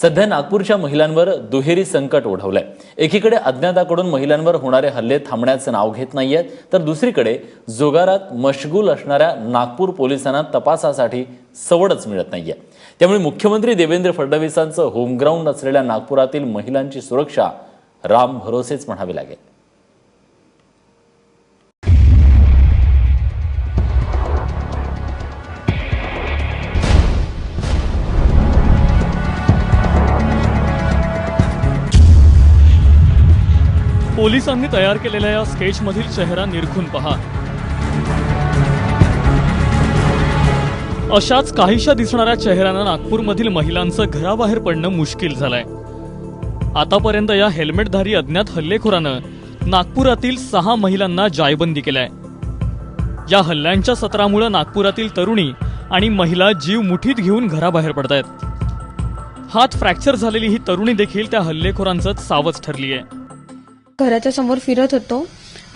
सध्या नागपूरच्या महिलांवर दुहेरी संकट ओढवलंय। एकीकडे अज्ञाताकडून महिलांवर होणारे हल्ले थांबण्याचं नाव घेत नाहीयेत, तर दुसरीकडे जुगारात मशगूल असणाऱ्या नागपूर पोलिसांना तपासासाठी सवडच मिळत नाहीये। त्यामुळे मुख्यमंत्री देवेंद्र फडणवीसांचं होमग्राऊंड असलेल्या नागपुरातील महिलांची सुरक्षा राम भरोसेच म्हणावी लागेल। पोलिसांनी तयार केलेल्या या स्केचमधील चेहरा निरखून पहा। अशाच काहीशा दिसणाऱ्या चेहऱ्यानं नागपूरमधील महिलांचं घराबाहेर पडणं मुश्किल झालंय। आतापर्यंत या हेल्मेटधारी अज्ञात हल्लेखोरानं नागपुरातील 6 महिलांना जायबंदी केलाय। या हल्ल्यांच्या सत्रामुळे नागपुरातील तरुणी आणि महिला जीव मुठीत घेऊन घराबाहेर पडतायत। हात फ्रॅक्चर झालेली ही तरुणी देखील त्या हल्लेखोरांचं सावज ठरली आहे। घराच्या समोर फिरत होतो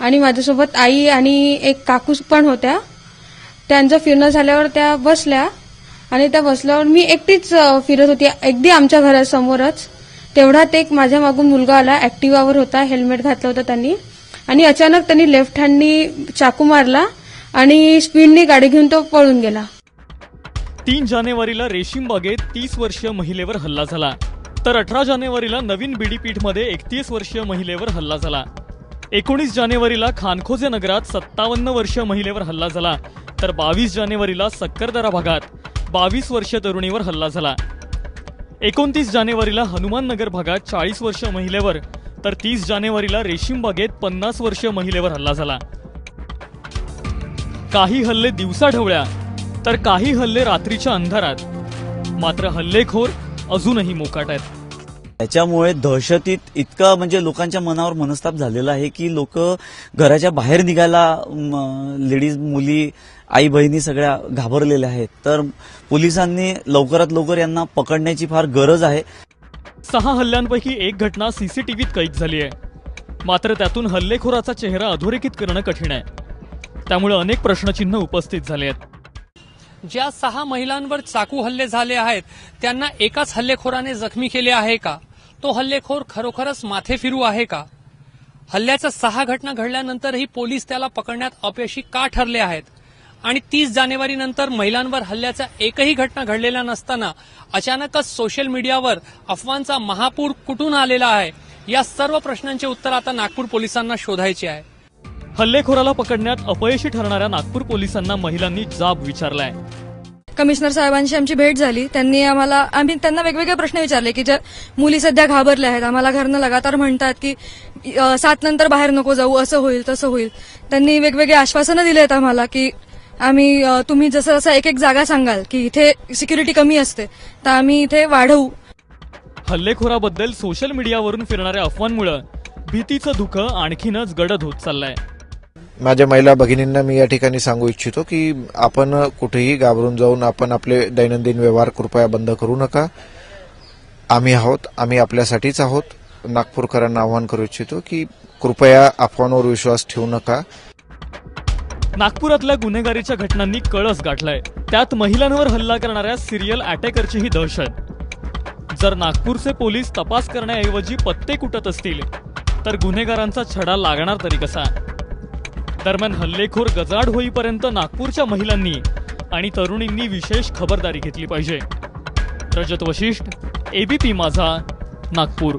आणि माझ्यासोबत आई आणि एक काकू पण होत्या। त्यांचं फिरणं झाल्यावर त्या बसल्या आणि त्या बसल्यावर मी एकटीच फिरत होती अगदी आमच्या घरासमोरच। तेवढ्यात एक माझ्या मागून मुलगा आला, ऍक्टिवावर होता, हेल्मेट घातलं होतं त्यांनी, आणि अचानक त्यांनी लेफ्ट हँडनी चाकू मारला आणि स्पीडनी गाडी घेऊन तो पळून गेला। 3 जानेवारीला रेशीमबागेत 30 वर्षीय महिलेवर हल्ला झाला, तर 18 जानेवारीला नवीन बीडीपीठमध्ये 31 वर्षीय महिलेवर हल्ला झाला। 19 जानेवारीला खानखोजे नगरात 57 वर्षीय महिलेवर हल्ला झाला, तर 22 जानेवारीला सक्करदरा भागात 22 वर्षीय तरुणीवर हल्ला झाला। 29 जानेवारीला हनुमान नगर भागात 40 वर्षीय महिलेवर, तर 30 जानेवारीला रेशीमबागेत 50 वर्षीय महिलेवर हल्ला झाला। काही हल्ले दिवसाढवळ्या तर काही हल्ले रात्रीच्या अंधारात, मात्र हल्लेखोर अजूनही मोकाट आहेत। त्याच्यामुळे दहशतीत इतका म्हणजे लोकांच्या मनावर मनस्ताप झालेला आहे की लोक घराच्या बाहेर निघायला, लेडीज, मुली, आई बहिणी सगळ्या घाबरलेल्या आहेत। तर पोलिसांनी लवकरात लवकर यांना पकडण्याची फार गरज आहे। 6 हल्ल्यांपैकी एक घटना सीसीटीव्हीत कैद झाली आहे, मात्र त्यातून हल्लेखोराचा चेहरा अधोरेखित करणं कठीण आहे। त्यामुळे अनेक प्रश्नचिन्ह उपस्थित झाले आहेत। ज्या 6 महिलांवर चाकू हल्ले झाले आहेत त्यांना एकाच हल्लेखोराने जखमी केले आहे का? तो हल्लेखोर खरोखरच माथेफिरू आहे का? हल्ल्याच्या 6 घटना घडल्यानंतरही पोलीस त्याला पकडण्यात अपयशी का ठरले आहेत? आणि 30 जानेवारी नंतर महिलांवर हल्ल्याचा एकही घटना घडलेला नसताना अचानकच सोशल मीडियावर अफवांचा महापूर कुठून आलेला आहे? या सर्व प्रश्नांचे उत्तर आता नागपूर पोलिसांना शोधायचे आहे। हल्लेखोराला पकडण्यात अपयशी ठरणाऱ्या नागपूर पोलिसांना महिलांनी जाब विचारलाय। कमिशनर साहेबांशी आमची भेट झाली। आम्ही त्यांना वेगवेगळे प्रश्न विचारले की ज्या मुली सध्या घाबरल्या आहेत, आम्हाला घरनं लगातार म्हणतात की 7 नंतर बाहेर नको जाऊ, असं होईल तसं होईल। त्यांनी वेगवेगळे आश्वासनं दिले आहेत आम्हाला की तुम्ही जसं जसं एक जागा सांगाल की इथे सिक्युरिटी कमी असते तर आम्ही इथे वाढवू। हल्लेखोराबद्दल सोशल मीडियावरून फिरणाऱ्या अफवांमुळे भीतीचं धुकं आणखीनच गडद होत चाललंय। माझ्या महिला भगिनींना मी या ठिकाणी सांगू इच्छितो की आपण कुठेही घाबरून जाऊन आपण आपले दैनंदिन व्यवहार कृपया बंद करू नका। आम्ही आहोत, आम्ही आपल्यासाठीच आहोत। नागपूरकरांना आवाहन करू इच्छितो की कृपया अफवांवर विश्वास ठेवू नका। नागपुरातल्या गुन्हेगारीच्या घटनांनी कळस गाठलाय, त्यात महिलांवर हल्ला करणाऱ्या सिरियल अटॅकरचीही दहशत। जर नागपूरचे पोलीस तपास करण्याऐवजी पत्ते कुटत असतील तर गुन्हेगारांचा छडा लागणार तरी कसा? दरम्यान हल्लेखोर गजाआड होईपर्यंत नागपूरच्या महिलांनी आणि तरुणींनी विशेष खबरदारी घेतली पाहिजे। रजत वशिष्ठ, एबीपी माझा, नागपूर।